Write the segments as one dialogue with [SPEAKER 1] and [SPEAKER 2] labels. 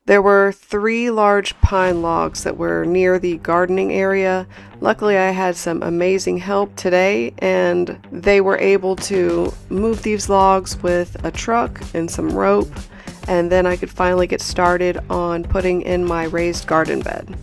[SPEAKER 1] There were 3 large pine logs that were near the gardening area. Luckily, I had some amazing help today, and they were able to move these logs with a truck and some rope, and then I could finally get started on putting in my raised garden bed.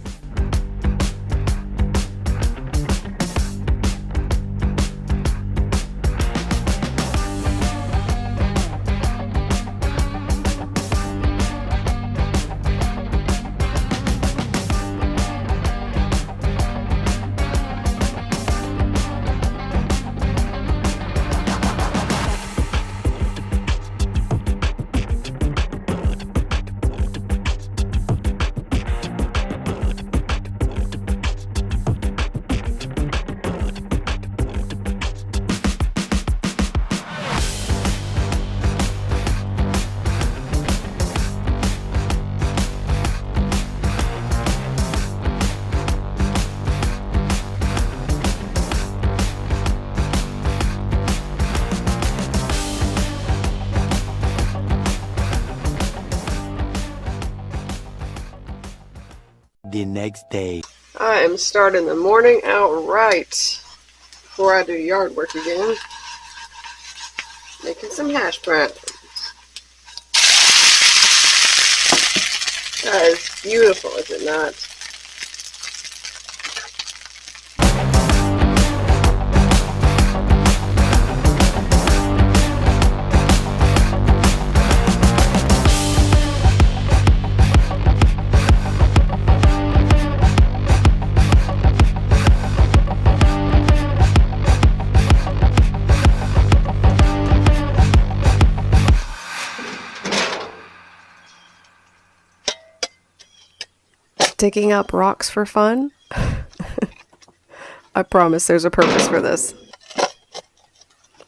[SPEAKER 2] The next day.
[SPEAKER 1] I am starting the morning out right before I do yard work again. Making some hash browns. That is beautiful, is it not? Digging up rocks for fun? I promise there's a purpose for this.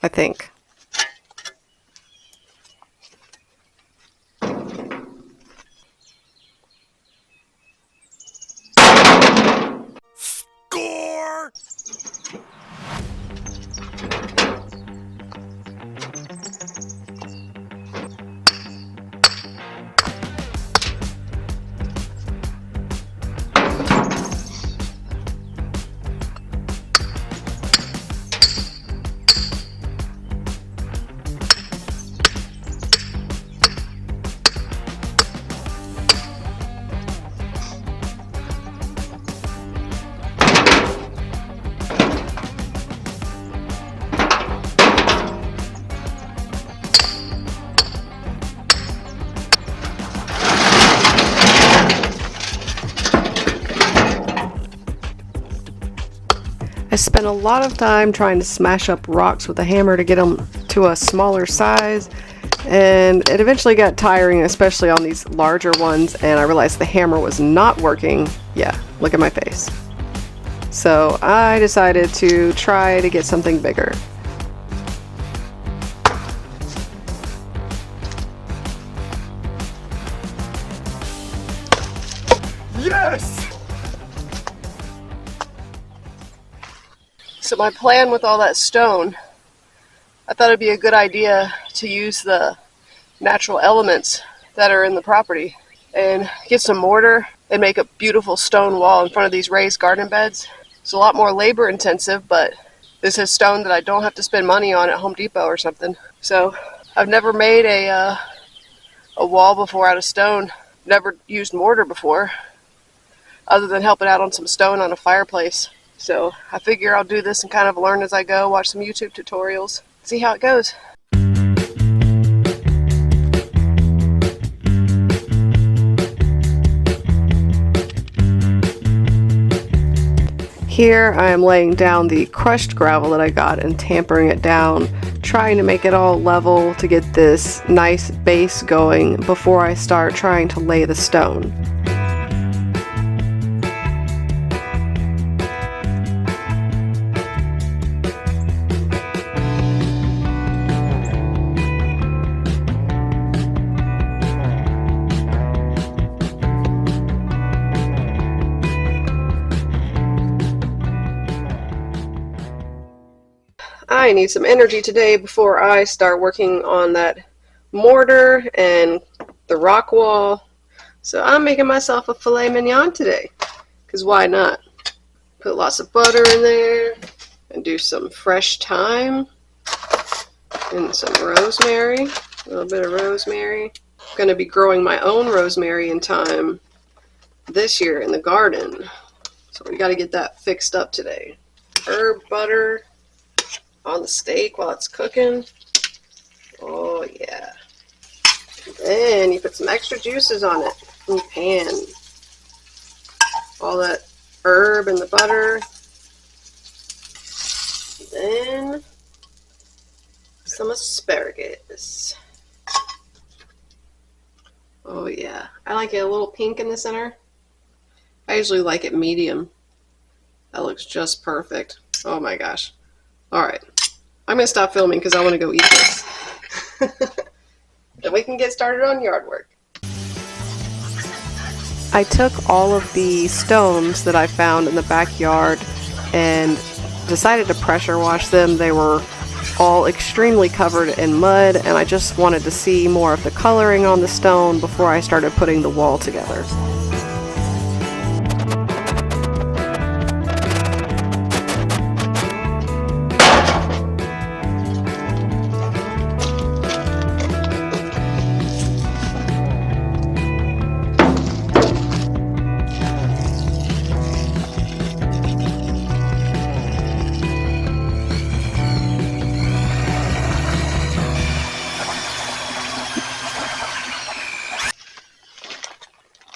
[SPEAKER 1] I think.
[SPEAKER 2] Score!
[SPEAKER 1] I spent a lot of time trying to smash up rocks with a hammer to get them to a smaller size, and it eventually got tiring, especially on these larger ones, and I realized the hammer was not working. Yeah, look at my face. So I decided to try to get something bigger.
[SPEAKER 2] Yes!
[SPEAKER 1] So my plan with all that stone, I thought it'd be a good idea to use the natural elements that are in the property and get some mortar and make a beautiful stone wall in front of these raised garden beds. It's a lot more labor intensive, but this is stone that I don't have to spend money on at Home Depot or something. So I've never made a wall before out of stone, never used mortar before, other than helping out on some stone on a fireplace. So I figure I'll do this and kind of learn as I go, watch some YouTube tutorials, see how it goes. Here I am laying down the crushed gravel that I got and tampering it down, trying to make it all level to get this nice base going before I start trying to lay the stone. I need some energy today before I start working on that mortar and the rock wall. So I'm making myself a filet mignon today, because why not? Put lots of butter in there and do some fresh thyme and some rosemary, a little bit of rosemary. I'm going to be growing my own rosemary and thyme this year in the garden. So we got to get that fixed up today. Herb butter on the steak while it's cooking. Oh yeah. Then you put some extra juices on it in the pan. All that herb and the butter. Then some asparagus. Oh yeah. I like it a little pink in the center. I usually like it medium. That looks just perfect. Oh my gosh. Alright. I'm going to stop filming because I want to go eat this. Then we can get started on yard work. I took all of the stones that I found in the backyard and decided to pressure wash them. They were all extremely covered in mud, and I just wanted to see more of the coloring on the stone before I started putting the wall together.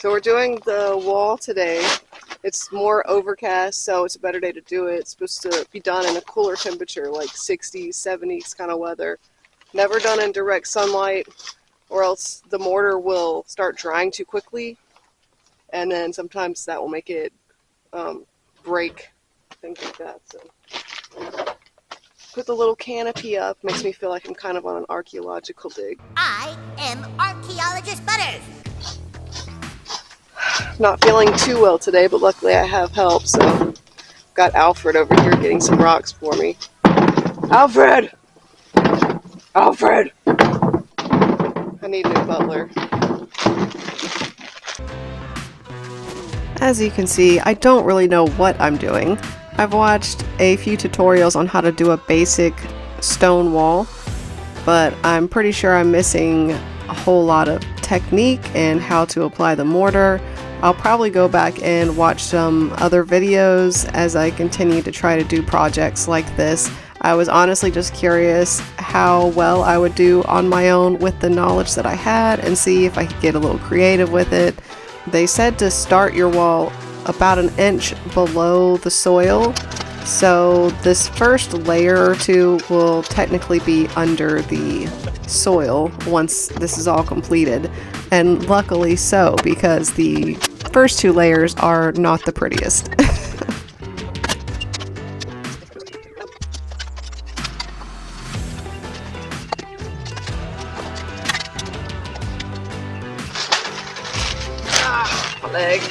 [SPEAKER 1] So we're doing the wall today. It's more overcast, so it's a better day to do it. It's supposed to be done in a cooler temperature, like 60s, 70s kind of weather. Never done in direct sunlight, or else the mortar will start drying too quickly, and then sometimes that will make it break, things like that. So put the little canopy up, makes me feel like I'm kind of on an archaeological dig.
[SPEAKER 3] I am Archaeologist Butters.
[SPEAKER 1] Not feeling too well today, but luckily I have help, so got Alfred over here getting some rocks for me. Alfred! Alfred! I need a new butler. As you can see, I don't really know what I'm doing. I've watched a few tutorials on how to do a basic stone wall, but I'm pretty sure I'm missing a whole lot of technique and how to apply the mortar. I'll probably go back and watch some other videos as I continue to try to do projects like this. I was honestly just curious how well I would do on my own with the knowledge that I had and see if I could get a little creative with it. They said to start your wall about an inch below the soil, so this first layer or two will technically be under the soil once this is all completed, and luckily so, because the first two layers are not the prettiest. My leg.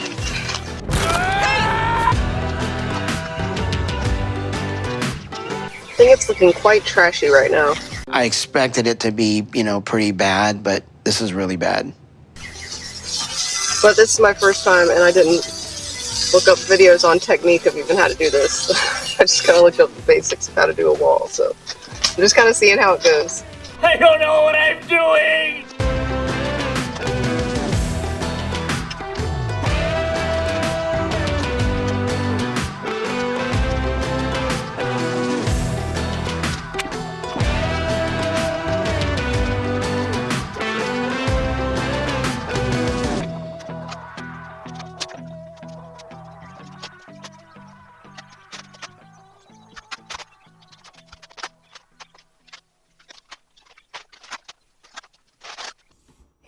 [SPEAKER 1] I think it's looking quite trashy right now.
[SPEAKER 4] I expected it to be, pretty bad, but this is really bad.
[SPEAKER 1] But this is my first time, and I didn't look up videos on technique of even how to do this. I just kind of looked up the basics of how to do a wall, so I'm just kind of seeing how it goes.
[SPEAKER 2] I don't know what I'm doing!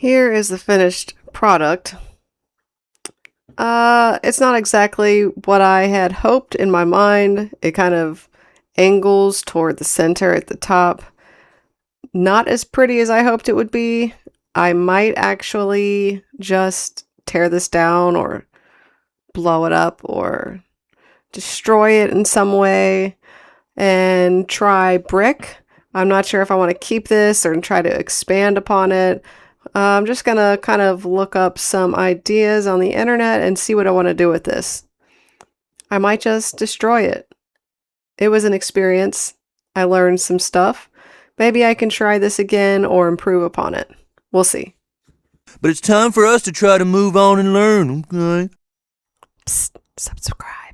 [SPEAKER 1] Here is the finished product. It's not exactly what I had hoped in my mind. It kind of angles toward the center at the top. Not as pretty as I hoped it would be. I might actually just tear this down or blow it up or destroy it in some way and try brick. I'm not sure if I want to keep this or try to expand upon it. I'm just gonna kind of look up some ideas on the internet and see what I want to do with this. I might just destroy it. It was an experience. I learned some stuff. Maybe I can try this again or improve upon it. We'll see.
[SPEAKER 5] But it's time for us to try to move on and learn, okay?
[SPEAKER 1] Psst, subscribe.